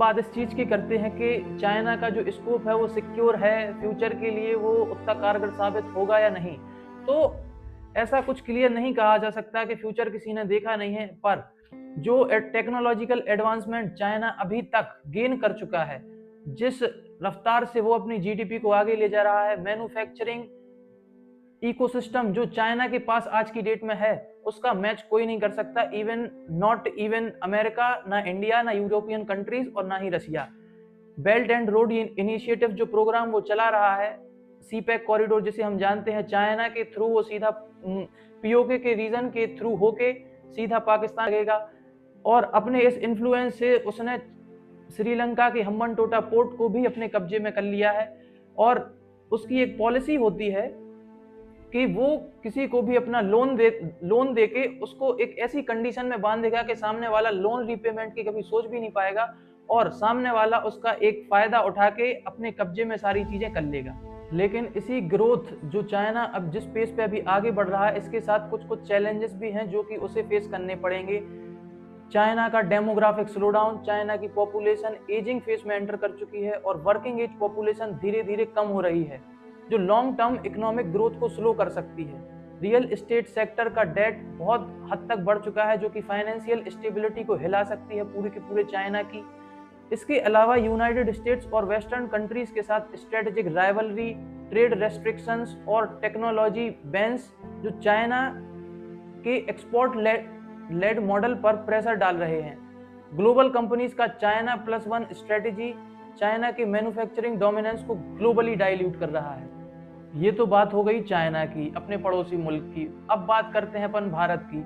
बात इस चीज़ की करते हैं कि चाइना का जो स्कोप है वो सिक्योर है, फ्यूचर के लिए वो उतना कारगर साबित होगा या नहीं। तो ऐसा कुछ क्लियर नहीं कहा जा सकता कि फ्यूचर किसी ने देखा नहीं है, पर जो टेक्नोलॉजिकल एडवांसमेंट चाइना अभी तक गेन कर चुका है, जिस रफ्तार से वो अपनी जीडीपी को आगे ले जा रहा है, मैन्युफैक्चरिंग इकोसिस्टम जो चाइना के पास आज की डेट में है, उसका मैच कोई नहीं कर सकता। इवन नॉट इवन अमेरिका, ना इंडिया, ना यूरोपियन कंट्रीज और ना ही Russia. Belt and road initiative जो प्रोग्राम वो चला रहा है, सीपैक कॉरिडोर जिसे हम जानते हैं, चाइना के थ्रू वो सीधा पीओके के रीजन के थ्रू होके सीधा पाकिस्तान लगेगा। और अपने इस इन्फ्लुएंस से उसने श्रीलंका के हम्बनटोटा पोर्ट को भी अपने कब्जे में कर लिया है। और उसकी एक पॉलिसी होती है कि वो किसी को भी अपना लोन दे के उसको एक ऐसी कंडीशन में बांधेगा कि सामने वाला लोन रीपेमेंट की कभी सोच भी नहीं पाएगा और सामने वाला उसका एक फायदा उठा के अपने कब्जे में सारी चीजें कर लेगा। लेकिन इसी ग्रोथ जो चाइना अब जिस पेस पे अभी आगे बढ़ रहा है, इसके साथ कुछ कुछ चैलेंजेस भी हैं जो कि उसे फेस करने पड़ेंगे। चाइना का डेमोग्राफिक स्लोडाउन, चाइना की पॉपुलेशन एजिंग फेज में एंटर कर चुकी है और वर्किंग एज पॉपुलेशन धीरे धीरे कम हो रही है, जो लॉन्ग टर्म इकोनॉमिक ग्रोथ को स्लो कर सकती है। रियल एस्टेट सेक्टर का डेट बहुत हद तक बढ़ चुका है, जो कि फाइनेंशियल स्टेबिलिटी को हिला सकती है पूरे के पूरे चाइना की। इसके अलावा यूनाइटेड स्टेट्स और वेस्टर्न कंट्रीज के साथ स्ट्रेटेजिक राइवलरी, ट्रेड रेस्ट्रिक्शंस और टेक्नोलॉजी बैन्स जो चाइना के एक्सपोर्ट लेड मॉडल पर प्रेशर डाल रहे हैं। ग्लोबल कंपनीज का China plus one strategy China के मैन्युफैक्चरिंग डोमिनेंस को ग्लोबली डाइल्यूट कर रहा है। ये तो बात हो गई चाइना की, अपने पड़ोसी मुल्क की। अब बात करते हैं अपन भारत की।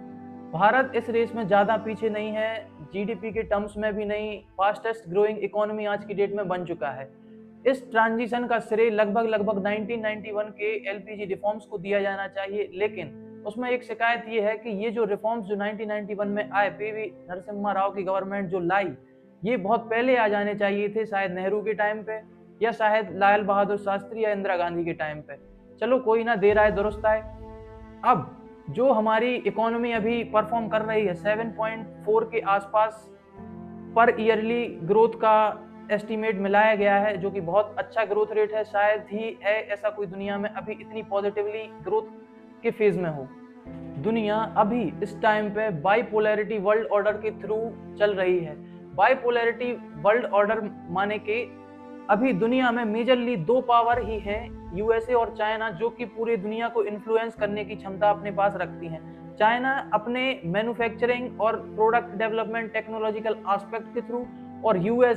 भारत इस रेस में ज़्यादा पीछे नहीं है, जीडीपी के टर्म्स में भी नहीं, फास्टेस्ट ग्रोइंग इकोनॉमी आज की डेट में बन चुका है। इस ट्रांजिशन का श्रेय लगभग 1991 के एलपीजी रिफॉर्म्स को दिया जाना चाहिए, लेकिन उसमें एक शिकायत ये है कि ये जो रिफॉर्म्स जो 1991 में आए, पीवी नरसिम्हा राव की गवर्नमेंट जो लाई, ये बहुत पहले आ जाने चाहिए थे, शायद नेहरू के टाइम पे या शायद लाल बहादुर शास्त्री या इंदिरा गांधी के टाइम पे। चलो कोई ना, देर आए दुरुस्त आए। अब जो हमारी इकोनॉमी अभी परफॉर्म कर रही है 7.4 के आसपास पर ईयरली ग्रोथ का एस्टीमेट मिलाया गया है, जो कि बहुत अच्छा ग्रोथ रेट है। शायद ही है ऐसा कोई दुनिया में अभी इतनी पॉजिटिवली ग्रोथ के फेज में हो। दुनिया अभी इस टाइम पे बाइपोलैरिटी वर्ल्ड ऑर्डर के थ्रू चल रही है। बाइपोलैरिटी वर्ल्ड ऑर्डर माने के अभी दुनिया में मेजरली दो पावर ही है, यूएसए और चाइना, जो कि पूरी दुनिया को इन्फ्लुएंस करने की क्षमता अपने पास रखती हैं। चाइना अपने मैन्युफैक्चरिंग और प्रोडक्ट डेवलपमेंट टेक्नोलॉजिकल एस्पेक्ट के थ्रू और यूएस